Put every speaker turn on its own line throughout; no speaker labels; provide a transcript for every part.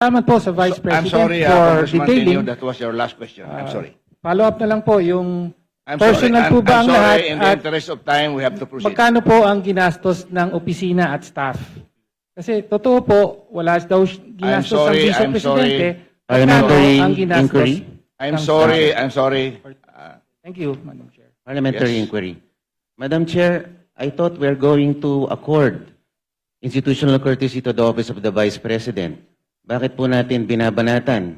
Salamat po sa Vice
I'm
President
sorry,
for
Congressman Tenyo,
detailing.
that was your last question. I'm sorry.
Follow up na lang po yung
I'm
personal
sorry.
po ba
I'm
ang
sorry.
lahat
In the
at
interest of time, we have to proceed.
magkano po ang ginastos ng opisina at staff? Kasi totoo po, wala daw ginastos ang
sorry,
Vice
I'm
Presidente.
sorry.
Parliamentary
ang ginastos
inquiry?
I'm
ng
sorry.
staff?
I'm sorry.
Thank you, Madam Chair.
Parliamentary
Yes.
inquiry. Madam Chair, I thought we're going to accord institutional courtesy to the office of the Vice President. Bakit po natin binabanatan?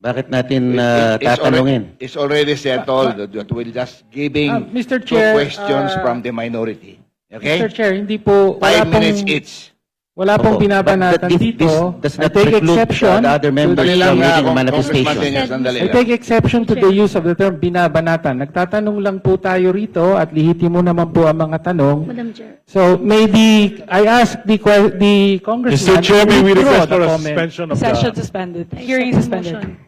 Bakit natin tatanungin?
It's already settled that we're just giving
Mr.
two
Chair,
questions from the minority. Okay?
Mr. Chair, hindi po,
5 minutes each.
wala pong
Opo.
binabanatan
But
dito.
does
I
not
take
preclude
exception
the other members
to the-
from making a
Congressman
manifestation.
Tenyo, sandali
I
lang.
take exception to the use of the term binabanatan. Nagtatanong lang po tayo rito at lihitimo naman po ang mga tanong.
Madam Chair.
So maybe I ask the congressman.
Mr. Chair, may we
withdraw
request for
the
a
comment.
suspension of
Session
the...
suspended. Hearing suspended.
Motion.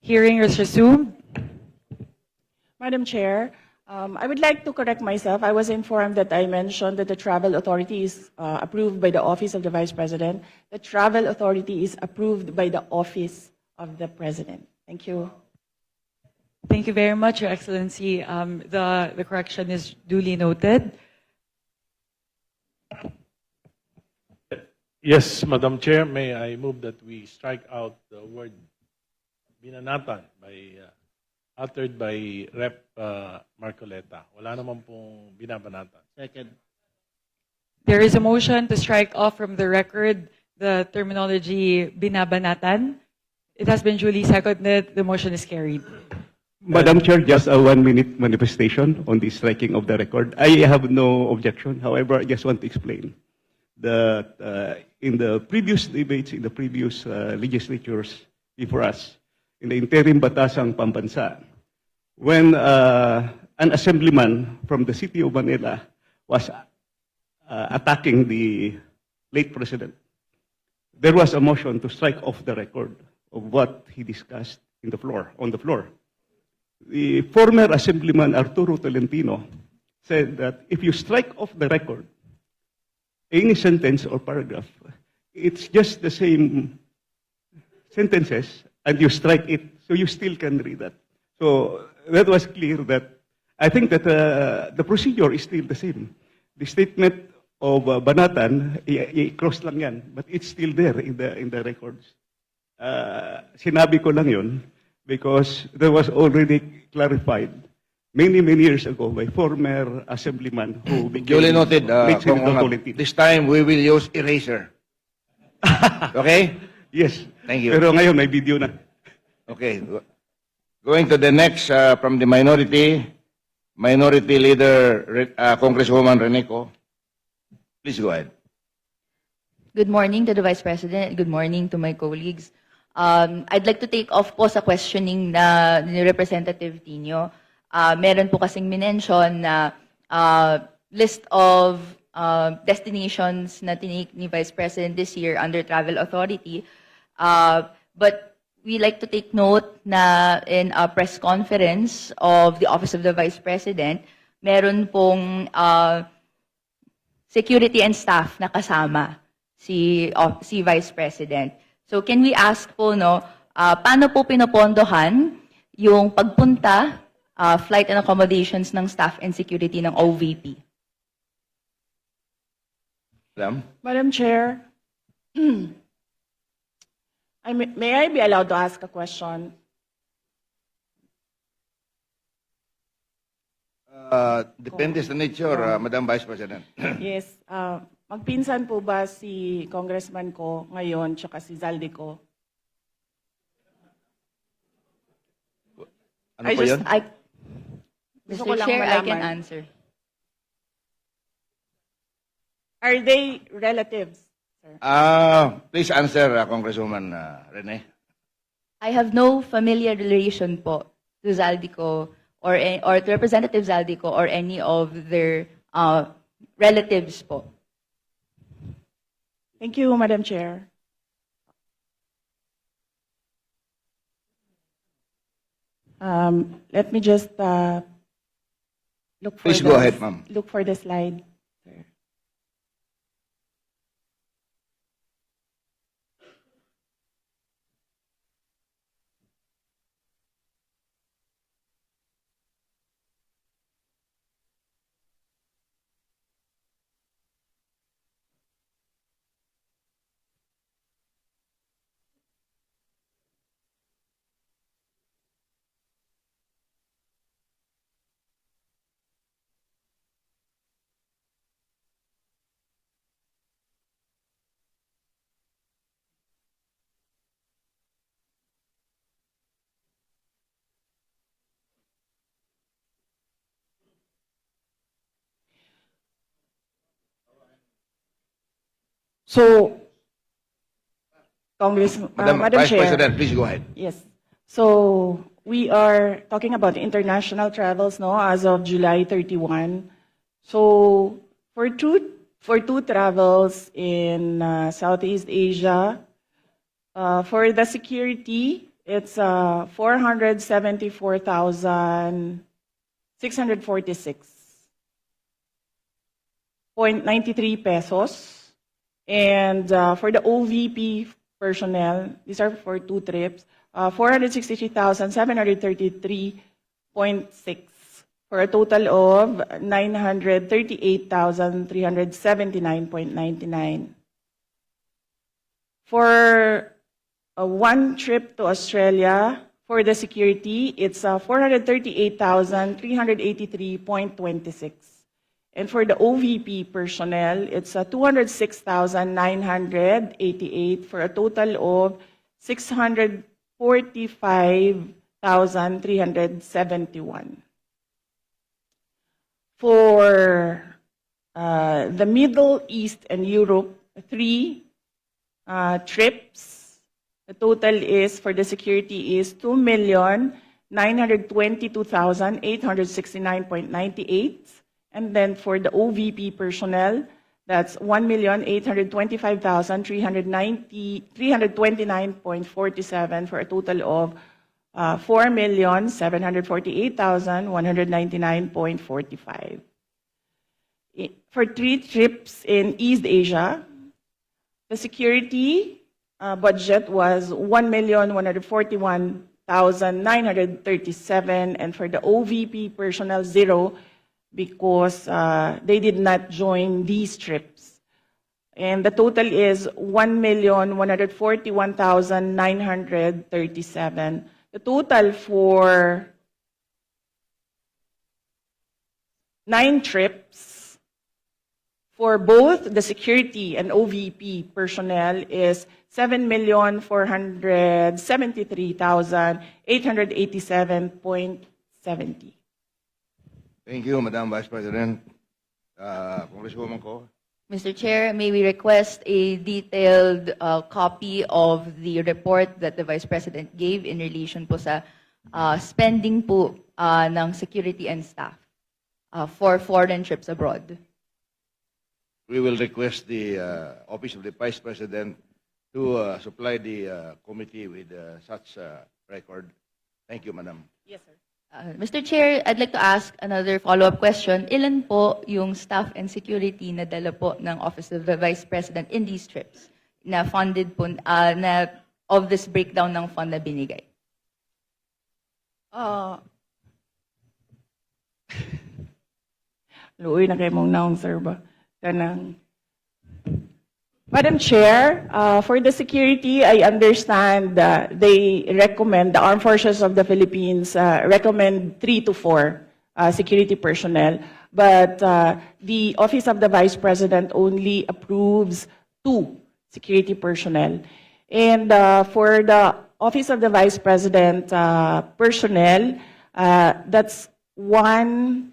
Hearing is resumed.
Madam Chair, I would like to correct myself. I was informed that I mentioned that the travel authority is approved by the Office of the Vice President. The travel authority is approved by the Office of the President. Thank you.
Thank you very much, Your Excellency. The correction is duly noted.
Yes, Madam Chair, may I move that we strike out the word binanatan uttered by Rep. Marcoleta. Wala naman pong binabanatan.
Second.
There is a motion to strike off from the record the terminology binabanatan. It has been duly seconded. The motion is carried.
Madam Chair, just a 1-minute manifestation on the striking of the record. I have no objection. However, I just want to explain that in the previous debates, in the previous legislatures before us, in the interim Batasang Pambansa, when an assemblyman from the city of Manila was attacking the late President, there was a motion to strike off the record of what he discussed on the floor. The former Assemblyman Arturo Tolentino said that if you strike off the record, any sentence or paragraph, it's just the same sentences, and you strike it, so you still can read that. So that was clear that I think that the procedure is still the same. The statement of Banatan, i-cross lang yan, but it's still there in the records. Sinabi ko lang yun because that was already clarified many years ago by former assemblyman who became
Duly noted,
late Senator
Kong,
Tolentino.
this time we will use eraser. Okay?
Yes.
Thank you.
Pero ngayon may video na.
Okay. Going to the next from the minority leader, Congresswoman Reneco. Please go ahead.
Good morning to the Vice President. Good morning to my colleagues. I'd like to take off po sa questioning ni Representative Tino. Meron po kasing minention na list of destinations na tinake ni Vice President this year under Travel Authority. But we like to take note na in a press conference of the Office of the Vice President, meron pong security and staff na kasama si Vice President. So can we ask po, paano po pinopondohan yung pagpunta, flight and accommodations ng staff and security ng OVP?
Madam Chair, may I be allowed to ask a question?
Depende sa nature, Madam Vice President.
Yes. Magpinsan po ba si Congressman ko ngayon tsaka si Zaldico?
Ano po yun?
Gusto ko
Mr.
lang
Chair, I can
malaman.
answer.
Are they relatives, sir?
Please answer, Congresswoman Rene.
I have no familiar relation po to Zaldico or to Representative Zaldico or any of their relatives po.
Thank you, Madam Chair. Let me just look for
Please go ahead, ma'am.
Look for the slide. sir. So,
Madam
Madam
Vice
Chair.
President, please go ahead.
Yes. So we are talking about international travels, as of July 31. So for two travels in Southeast Asia, for the security, it's 474,646.93 pesos. And for the OVP personnel, these are for two trips, 463,733.6 for a total of 938,379.99. For one trip to Australia, for the security, it's 438,383.26. And for the OVP personnel, it's 206,988 for a total of 645,371. For the Middle East and Europe, 3 trips, the total is for the security is 2,922,869.98. And then for the OVP personnel, That's 329.47 for a total of 4,748,199.45. For 3 trips in East Asia, the security budget was 1,141,937, and for the OVP personnel, 0, because they did not join these trips. And the total is 1,141,937. The total for 9 trips for both the security and OVP personnel is 7,473,887.70.
Thank you, Madam Vice President. Congresswoman Ko.
Mr. Chair, may we request a detailed copy of the report that the Vice President gave in relation po sa spending po ng security and staff for foreign trips abroad.
We will request the Office of the Vice President to supply the committee with such record. Thank you, Madam.
Yes, sir.
Mr. Chair, I'd like to ask another follow-up question. Ilan po yung staff and security na dala po ng Office of the Vice President in these trips na funded po, na of this breakdown ng fund na binigay?
Luoy na kayo mong naong, sir ba? Kanang. Madam Chair, for the security, I understand they recommend, the Armed Forces of the Philippines recommend 3 to 4 security personnel, but the Office of the Vice President only approves 2 security personnel. And for the Office of the Vice President personnel, that's 1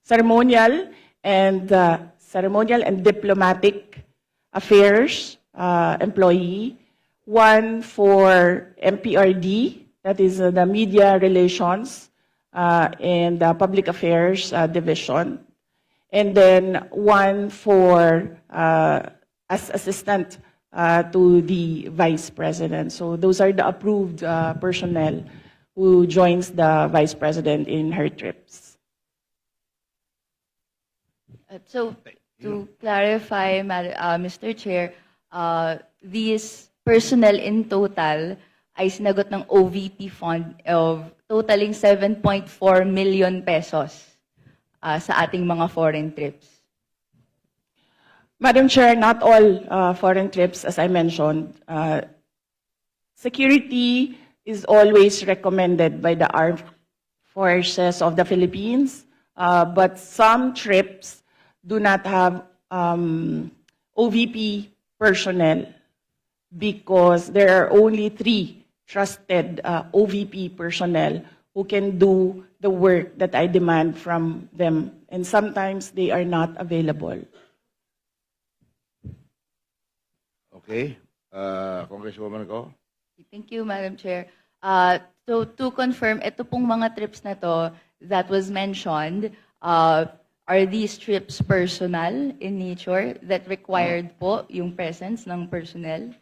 ceremonial and diplomatic affairs employee, 1 for MPRD, that is the media relations and public affairs division, and then 1 for as assistant to the vice president. So those are the approved personnel who joins the vice president in her trips.
So, to clarify, Mr. Chair, these personnel in total ay sinagot ng OVP fund of totaling 7.4 million pesos sa ating mga foreign trips.
Madam Chair, not all foreign trips, as I mentioned. Security is always recommended by the Armed Forces of the Philippines, but some trips do not have OVP personnel because there are only 3 trusted OVP personnel who can do the work that I demand from them, and sometimes they are not available.
Okay. Congresswoman Ko.
Thank you, Madam Chair. So to confirm, ito pong mga trips na to that was mentioned, are these trips personal in nature that required po yung presence ng personnel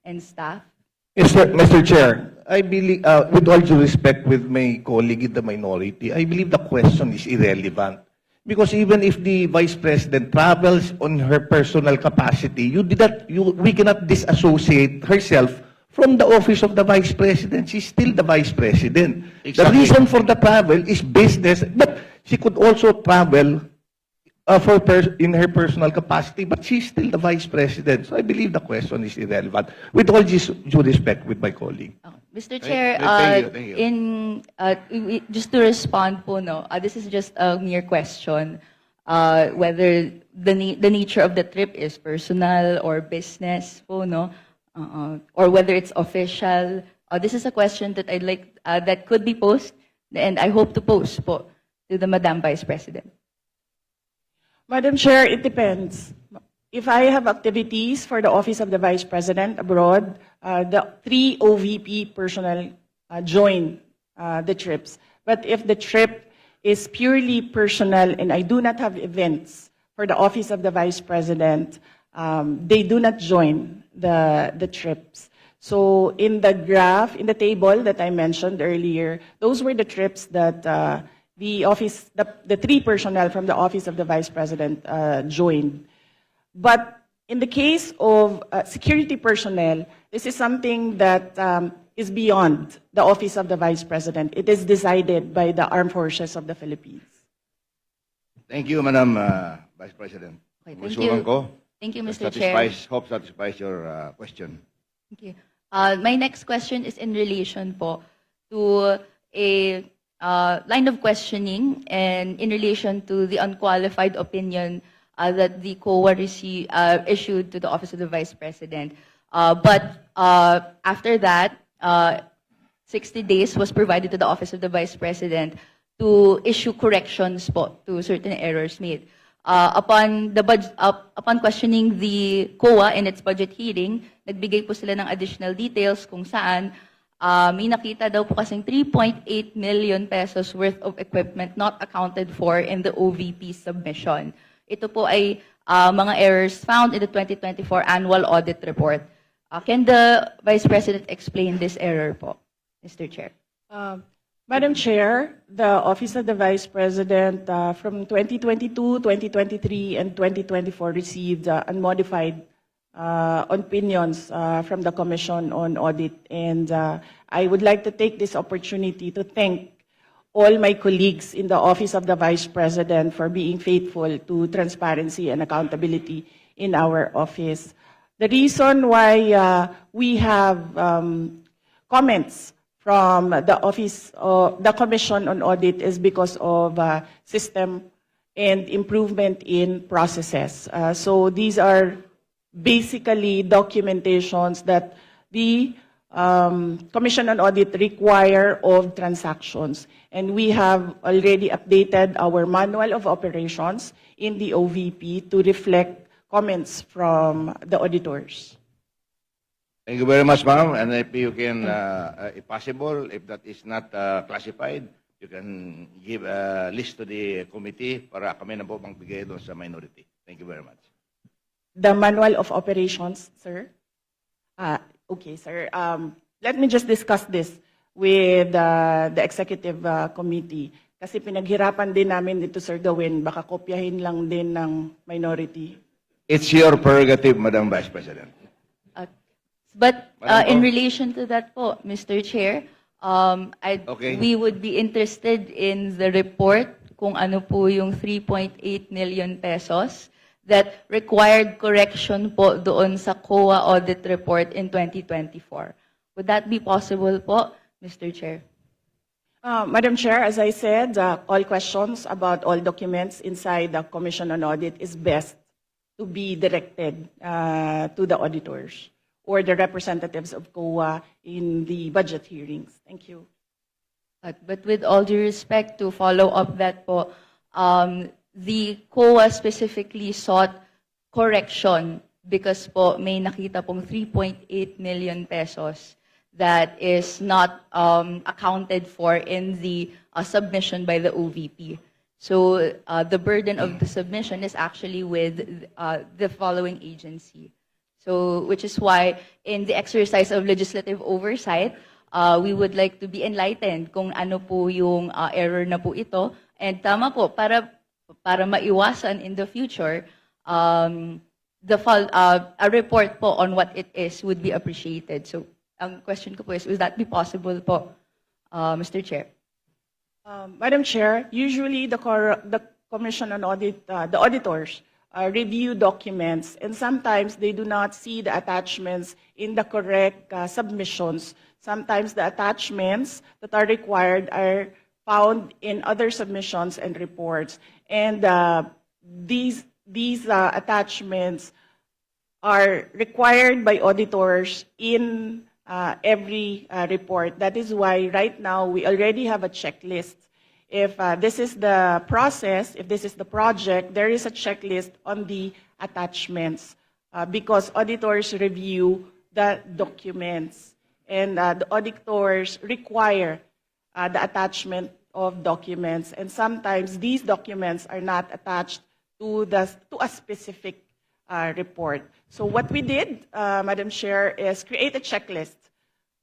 and staff?
Yes, sir, Mr. Chair, I believe, with all due respect with my colleague in the minority, I believe the question is irrelevant. Because even if the Vice President travels on her personal capacity, we cannot disassociate herself from the office of the Vice President. She's still the Vice President. The
Exactly.
reason for the travel is business, but she could also travel in her personal capacity, but she's still the Vice President. So I believe the question is irrelevant. With all due respect with my colleague.
Mr. Chair,
thank you.
just to respond po, no, this is just a mere question, whether the nature of the trip is personal or business po, no, or whether it's official. This is a question that I'd like, that could be posed, and I hope to pose po to the Madam Vice President.
Madam Chair, it depends. If I have activities for the Office of the Vice President abroad, the 3 OVP personnel join the trips. But if the trip is purely personal and I do not have events for the Office of the Vice President, they do not join the trips. So in the graph, in the table that I mentioned earlier, those were the trips that the three personnel from the Office of the Vice President joined. But in the case of security personnel, this is something that is beyond the Office of the Vice President. It is decided by the Armed Forces of the Philippines.
Thank you, Madam Vice President.
Okay, thank
Congresswoman
you.
Ko,
Thank you,
that
Mr. Chair.
satisfies your question.
Thank you. My next question is in relation po to a line of questioning and in relation to the unqualified opinion that the COA issued to the Office of the Vice President. But after that, 60 days was provided to the Office of the Vice President to issue corrections po to certain errors made. Upon questioning the COA in its budget hearing, nagbigay po sila ng additional details kung saan may nakita daw po kasing 3.8 million pesos worth of equipment not accounted for in the OVP submission. Ito po ay mga errors found in the 2024 annual audit report. Can the Vice President explain this error po, Mr. Chair?
Madam Chair, the Office of the Vice President from 2022, 2023, and 2024 received unmodified opinions from the Commission on Audit. And I would like to take this opportunity to thank all my colleagues in the Office of the Vice President for being faithful to transparency and accountability in our office. The reason why we have comments from the Office of the Commission on Audit is because of system and improvement in processes. So these are basically documentations that the Commission on Audit require of transactions. And we have already updated our manual of operations in the OVP to reflect comments from the auditors.
Thank you very much, ma'am. And if you can, if possible, if that is not classified, you can give a list to the committee para kami na po magbigay doon sa minority. Thank you very much.
The manual of operations, sir? Okay, sir. Let me just discuss this with the executive committee. Kasi pinaghirapan din namin ito, Sir Gawin. Baka kopyahin lang din ng minority.
It's your prerogative, Madam Vice President.
But
Madam
in
Ko?
relation to that po, Mr. Chair,
Okay.
we would be interested in the report kung ano po yung 3.8 million pesos that required correction po doon sa COA audit report in 2024. Would that be possible po, Mr. Chair?
Madam Chair, as I said, all questions about all documents inside the Commission on Audit is best to be directed to the auditors or the representatives of COA in the budget hearings. Thank you.
But with all due respect, to follow up that po, the COA specifically sought correction because po may nakita pong 3.8 million pesos that is not accounted for in the submission by the OVP. So the burden of the submission is actually with the following agency. So, which is why in the exercise of legislative oversight, we would like to be enlightened kung ano po yung error na po ito. And tama po, para maiwasan in the future, a report po on what it is would be appreciated. So, ang question ko po is, would that be possible po, Mr. Chair?
Madam Chair, usually the Commission on Audit, the auditors review documents, and sometimes they do not see the attachments in the correct submissions. Sometimes the attachments that are required are found in other submissions and reports. And these attachments are required by auditors in every report. That is why right now we already have a checklist. If this is the process, if this is the project, there is a checklist on the attachments because auditors review the documents and the auditors require the attachment of documents, and sometimes these documents are not attached to a specific report. So what we did, Madam Chair, is create a checklist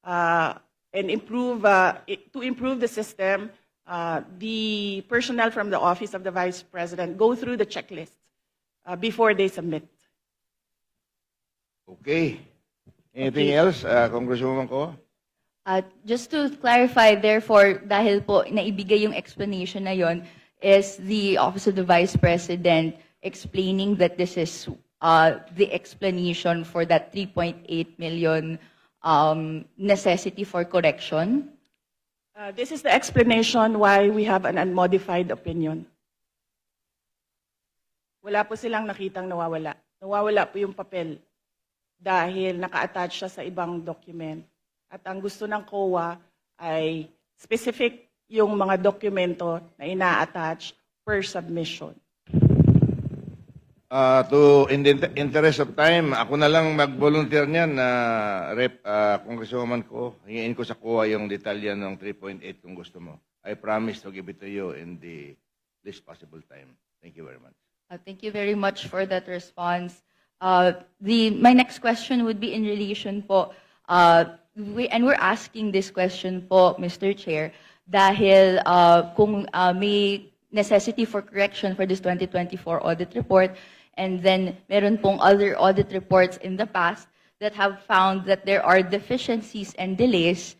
and to improve the system. The personnel from the Office of the Vice President go through the checklist before they submit.
Okay. Anything else, Congresswoman Ko?
Just to clarify, therefore, dahil po naibigay yung explanation na yon, is the Office of the Vice President explaining that this is the explanation for that 3.8 million necessity for correction?
This is the explanation why we have an unmodified opinion. Wala po silang nakitang nawawala. Nawawala po yung papel dahil naka-attach siya sa ibang document. At ang gusto ng COA ay specific yung mga dokumento na ina-attach per submission.
In the interest of time, ako na lang mag-volunteer niyan na Congresswoman Ko. Hingin ko sa COA yung detalya ng 3.8 kung gusto mo. I promise to give it to you in the least possible time. Thank you very much.
Thank you very much for that response. My next question would be in relation po, we're asking this question po, Mr. Chair, dahil kung may necessity for correction for this 2024 audit report, and then meron pong other audit reports in the past that have found that there are deficiencies and delays,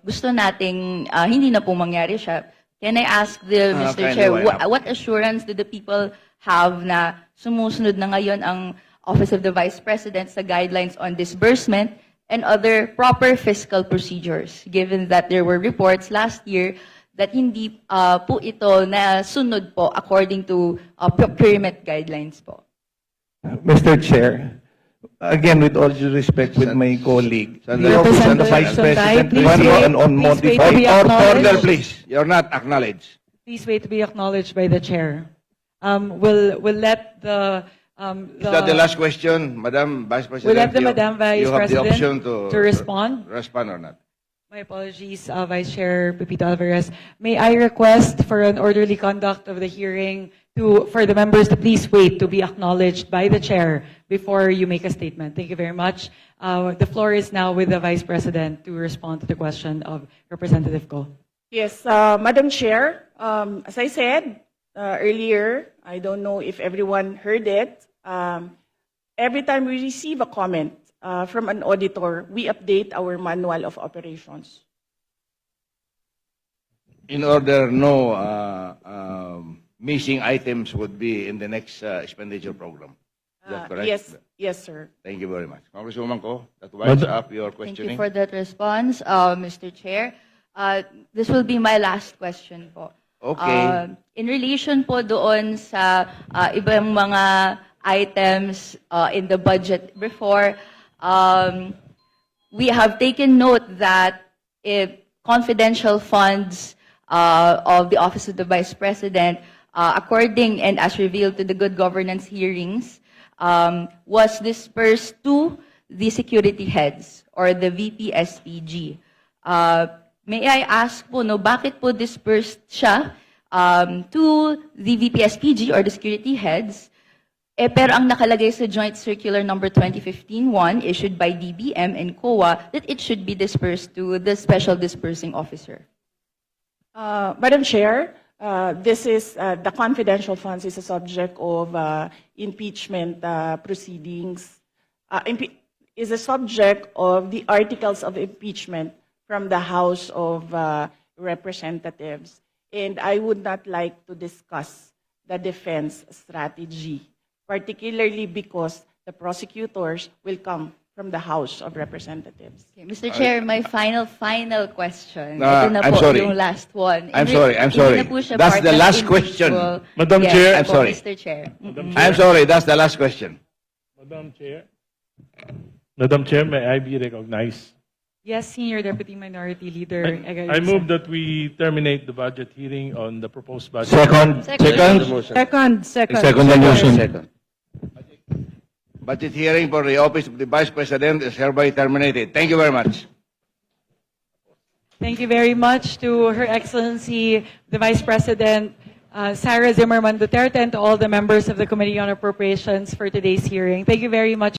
gusto nating hindi na po mangyari siya. Can I ask Mr.
kindly
Chair,
wind up.
what assurance do the people have na sumusunod na ngayon ang Office of the Vice President sa guidelines on disbursement and other proper fiscal procedures, given that there were reports last year that hindi po ito na sunod po according to procurement guidelines po?
Mr. Chair, again, with all due respect with my colleague, the
Sandali.
Office of the
Representative
Vice
Sonday,
President
please
ran
wait.
on
Please wait to be
modified.
acknowledged.
Order, please. You're not acknowledged.
Please wait to be acknowledged by the chair. We'll let the
Is that the last question, Madam Vice President?
We'll let the Madam Vice
you have the
President
option
to respond.
Respond or not?
My apologies, Vice Chair Pepito Alvarez. May I request for an orderly conduct of the hearing for the members to please wait to be acknowledged by the chair before you make a statement. Thank you very much. The floor is now with the Vice President to respond to the question of Representative Ko.
Yes, Madam Chair, as I said earlier, I don't know if everyone heard it. Every time we receive a comment from an auditor, we update our manual of operations.
In order no missing items would be in the next expenditure program. Is that correct?
Yes, sir.
Thank you very much. Congresswoman Ko, that winds up your
Thank you
questioning.
for that response, Mr. Chair. This will be my last question po.
Okay.
In relation po doon sa ibang mga items in the budget before, we have taken note that if confidential funds of the Office of the Vice President, according and as revealed to the good governance hearings, was dispersed to the security heads or the VP-SPG. May I ask po, no, bakit po dispersed siya to the VP-SPG or the security heads, pero ang nakalagay sa Joint Circular Number 2015-1 issued by DBM and COA that it should be dispersed to the Special Dispersing Officer?
Madam Chair, this is the confidential funds is a subject of impeachment proceedings. Is a subject of the articles of impeachment from the House of Representatives, and I would not like to discuss the defense strategy, particularly because the prosecutors will come from the House of Representatives.
Okay, Mr. Chair, my final question.
No,
Ito na
I'm
po
sorry.
yung last one.
I'm sorry.
Hindi na po siya
That's
part
the
ng
last question.
individual-
Madam
Yes,
Chair,
I'm
po,
sorry.
Mr. Chair.
I'm sorry, that's the last question.
Madam Chair, may I be recognized?
Yes, Senior Deputy Minority Leader.
I move that we terminate the budget hearing on the proposed budget.
Second.
Second.
Second the motion.
Second.
Budget hearing for the Office of the Vice President is hereby terminated. Thank you very much.
Thank you very much to Her Excellency, the Vice President, Sarah Zimmerman Duterte, and to all the members of the Committee on Appropriations for today's hearing. Thank you very much.